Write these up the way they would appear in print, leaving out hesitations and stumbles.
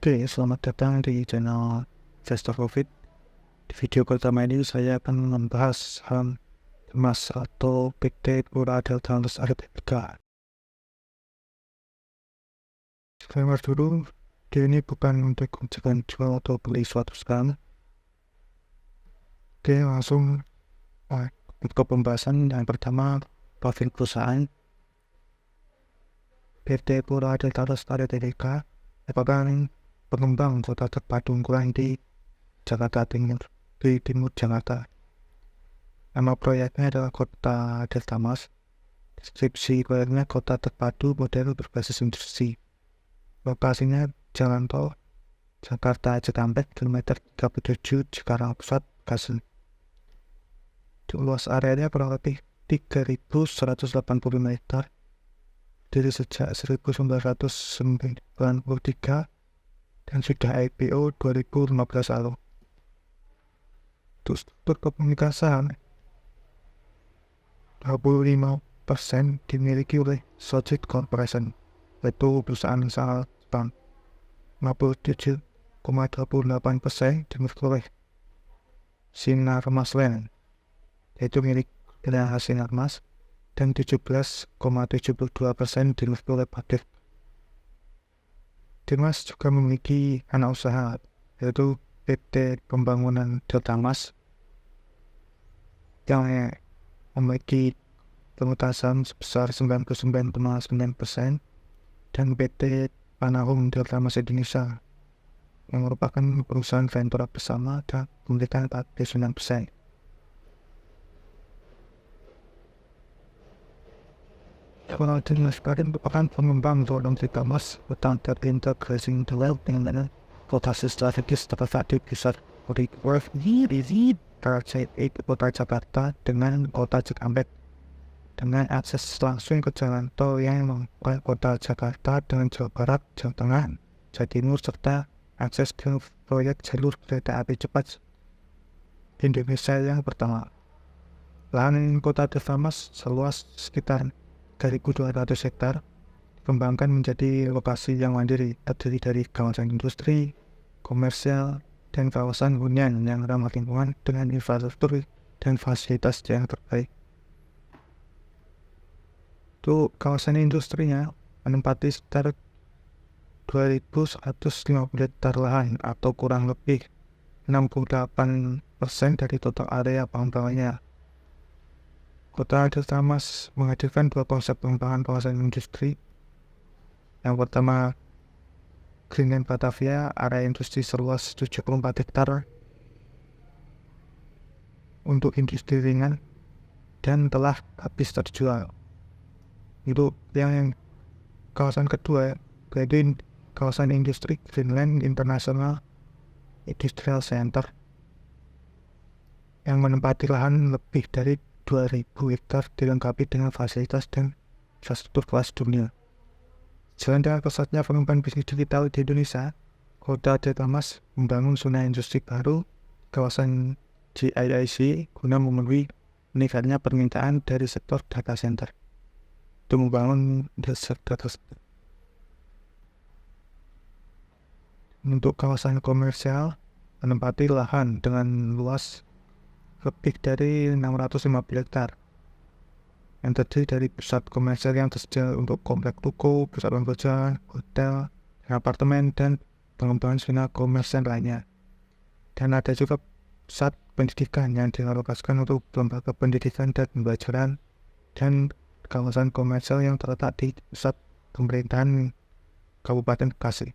Oke, selamat datang di channel Investor Profit. Di video pertama ini saya akan membahas saham emas atau PT Pura Delta Lestari Tbk. Disclaimer dulu, video ini bukan untuk ucapan jual atau beli suatu saham. Oke, langsung untuk pembahasan. Yang pertama, profil perusahaan. PT Pura Delta Lestari Tbk merupakan pengembang kota terpadu unggulan di Jakarta Timur, di timur Jakarta. Nama proyeknya adalah Kota Delta Mas. Deskripsi proyeknya kota terpadu model berbasis industri. Lokasinya Jalan Tol Jakarta Cikampek, kilometer 37 Cikarang Pusat, Bekasi. Luas areanya kurang lebih 3.185 hektar. Dari sejak 1993 dan sudah IPO 2015 lalu. Untuk struktur kepemilikan saham 25% dimiliki oleh Sojit Corporation, yaitu perusahaan asal Jepang. 57,28% dimiliki oleh Sinar Mas Land, yaitu milik Geraha Sinar Mas, dan 17,72% dimiliki oleh Padif. Dimas juga memiliki anak usaha, yaitu PT Pembangunan Delta Mas, yang memiliki pemegang saham sebesar 99,9%, dan PT Panahum Delta Mas Indonesia, yang merupakan perusahaan ventura bersama dan memiliki 49%. Penalti Lestari merupakan pengembang dorong Delta Mas utang terintegrasi dengan lokasi strategis terletak di pusat koridor Kota Jakarta dengan Kota Cikampek, dengan akses langsung ke jalan tol yang menghubungkan Kota Jakarta dengan Jawa Barat, Jawa Tengah, Jawa Timur, serta akses ke proyek jalur kereta api cepat Indonesia yang pertama. Lahan Kota Delta Mas seluas sekitar 3.200 hektar dikembangkan menjadi lokasi yang mandiri, terdiri dari kawasan industri, komersial, dan kawasan hunian yang ramah lingkungan dengan infrastruktur dan fasilitas yang terbaik. Untuk kawasan industrinya menempati sekitar 2.150 hektar lahan atau kurang lebih 68% dari total area pengembangannya. Kota Delta Mas menghadirkan dua konsep pengembangan kawasan industri. Yang pertama, Greenland Batavia, area industri seluas 74 hektar untuk industri ringan dan telah habis terjual. Itu yang kawasan kedua, yaitu kawasan industri Greenland International Industrial Center, yang menempati lahan lebih dari 2.000 hektar dilengkapi dengan fasilitas dan infrastruktur kelas dunia. Jalan dengan pesatnya pengembangan bisnis digital di Indonesia, Kota Delta Mas membangun zona industri baru kawasan GIIC guna memenuhi meningkatnya permintaan dari sektor data center. Untuk membangun data center. Untuk kawasan komersial menempati lahan dengan luas lebih dari 650 hektar yang terdiri dari pusat komersial yang tersedia untuk komplek toko, pusat perbelanjaan, hotel, apartemen, dan pengembangan zona komersial lainnya. Dan ada juga pusat pendidikan yang dialokasikan untuk lembaga pendidikan dan pembelajaran, dan kawasan komersial yang terletak di pusat pemerintahan Kabupaten Bekasi.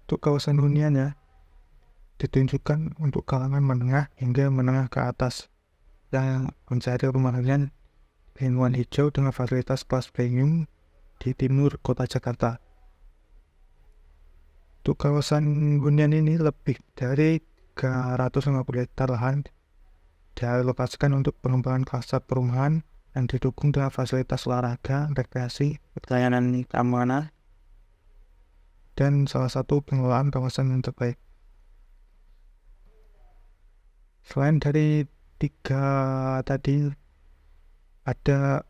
Untuk kawasan huniannya ditunjukkan untuk kalangan menengah hingga menengah ke atas yang mencari rumah hunian lingkungan hijau dengan fasilitas kelas premium di timur Kota Jakarta. Untuk kawasan hunian ini lebih dari 350 hektar lahan dialokasikan untuk pengembangan kluster perumahan yang didukung dengan fasilitas olahraga, rekreasi, pelayanan keamanan, dan salah satu pengelolaan kawasan yang terbaik. Selain dari tiga tadi, ada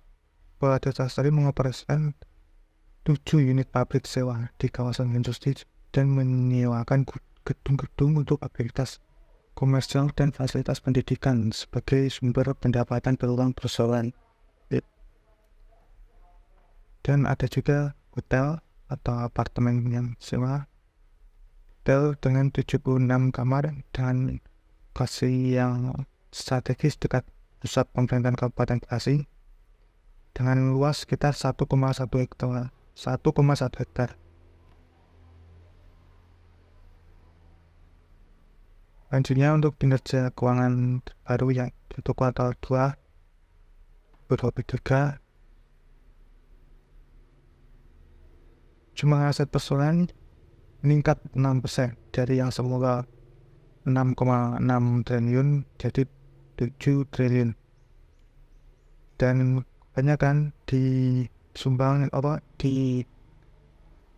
Delta Lestari mengoperasikan 7 unit pabrik sewa di kawasan industri dan menyewakan gedung-gedung untuk aktivitas komersial dan fasilitas pendidikan sebagai sumber pendapatan peluang persoalan. Dan ada juga hotel atau apartemen yang sewa, hotel dengan 76 kamar dan lokasi yang strategis dekat pusat pemerintahan Kabupaten Bekasi dengan luas sekitar 1,1 hektar. 1,1 hektar. Selanjutnya untuk kinerja keuangan baru yang untuk kuartal 2 2023, jumlah aset personal meningkat 6% dari yang semula 6,6 triliun jadi 7 triliun. Dan kebanyakan disumbang di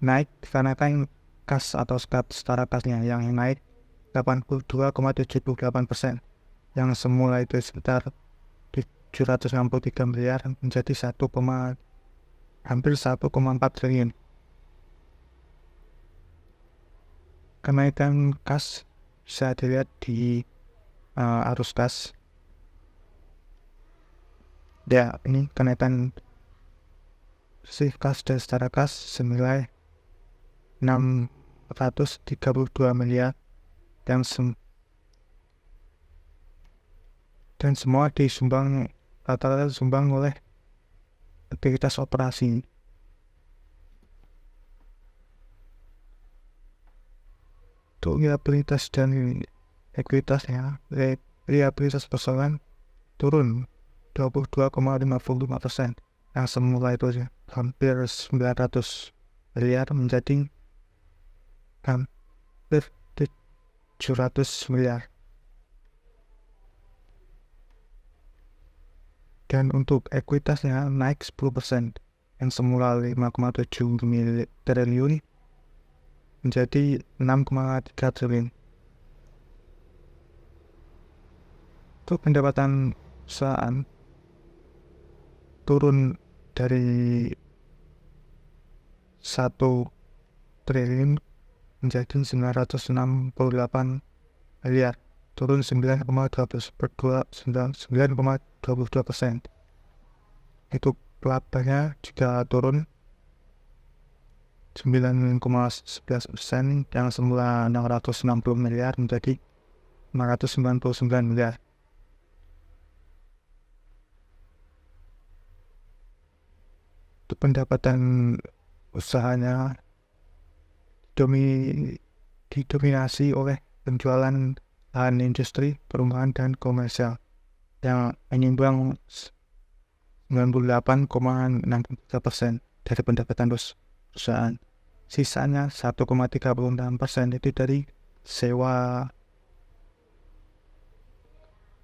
naik karena kan kas atau setara kasnya yang naik 82,78%, yang semula itu sekitar 763 miliar menjadi hampir 1,4 triliun. Kenaikan kas bisa dilihat di arus kas. Ya, ini kenaikan sih kas dan setara kas senilai 632 miliar dan semua rata-rata disumbang oleh aktivitas operasi. Untuk liabilitas dan ekuitasnya, liabilitas persoalan turun 22,55%, yang semula itu hampir 900 miliar menjadi hampir 700 miliar. Dan untuk ekuitasnya naik 10%, yang semula 5,7 triliun menjadi 6,3 triliun. Untuk pendapatan perusahaan turun dari 1 triliun menjadi 968 miliar, turun 9,22%. Itu labanya juga turun 9,11%, yang semula 660 miliar menjadi 599 miliar. Untuk pendapatan usahanya didominasi oleh penjualan lahan industri, perumahan, dan komersial yang menyumbang 98,63% dari pendapatan perusahaan. Sisanya 1,36% itu dari sewa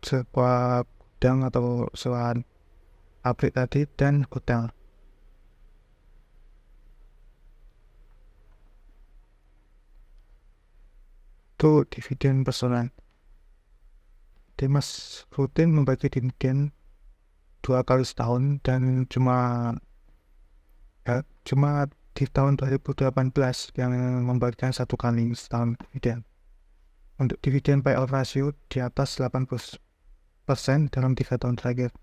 gudang atau sewa pabrik tadi dan hotel. Itu dividen personal. Dimas rutin membagi dividen 2 kali setahun dan cuma di tahun 2018 yang membagikan 1 kali setahun dividen. Untuk dividen payout ratio di atas 80% dalam 3 tahun terakhir.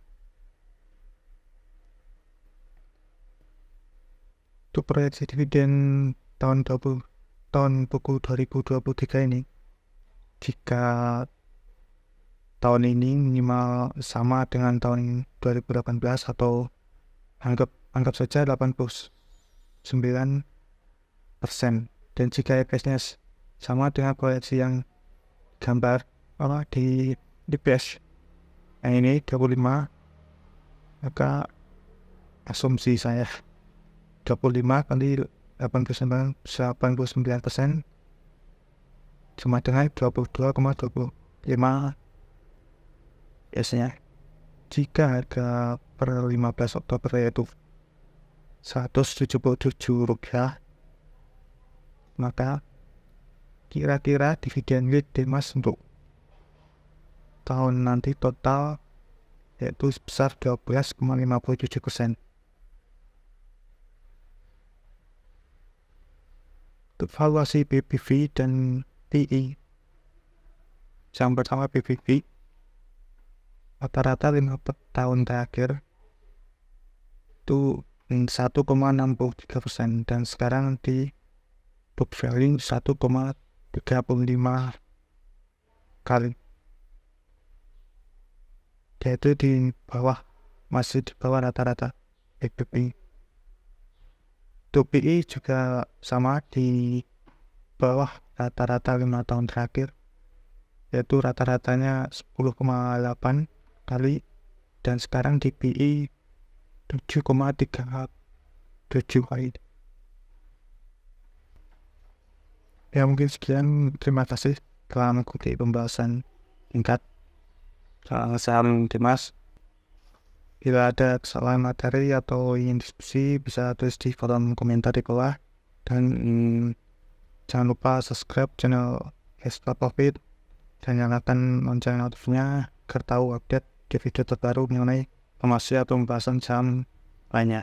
Untuk proyeksi dividen tahun buku 2023 ini, jika tahun ini minimal sama dengan tahun 2018 atau anggap saja 89%, dan jika EPS-nya sama dengan proyeksi yang gambar di EPS yang ini 25, maka asumsi saya 25 kali 89% sama dengan 22,25 biasanya. Jika harga per 15 Oktober yaitu Rp177, maka kira-kira dividen yield Dimas untuk tahun nanti total yaitu sebesar 12,57%. valuasi PBV dan PE. Yang pertama PBV, rata-rata 5 tahun terakhir itu 1,63% dan sekarang di book value 1,35 kali, yaitu masih di bawah rata-rata PBV. Untuk PE juga sama di bawah rata-rata 5 tahun terakhir, yaitu rata-ratanya 10,8 kali dan sekarang di PE 7,37 kali. Ya mungkin sekian, terima kasih telah mengikuti pembahasan singkat saham Dimas. Bila ada kesalahan materi atau ingin diskusi bisa tulis di kolom komentar di bawah, dan jangan lupa subscribe channel Extra Profit dan nyalakan lonceng notifikasinya agar tahu update di video terbaru mengenai informasi atau pembahasan saham lainnya.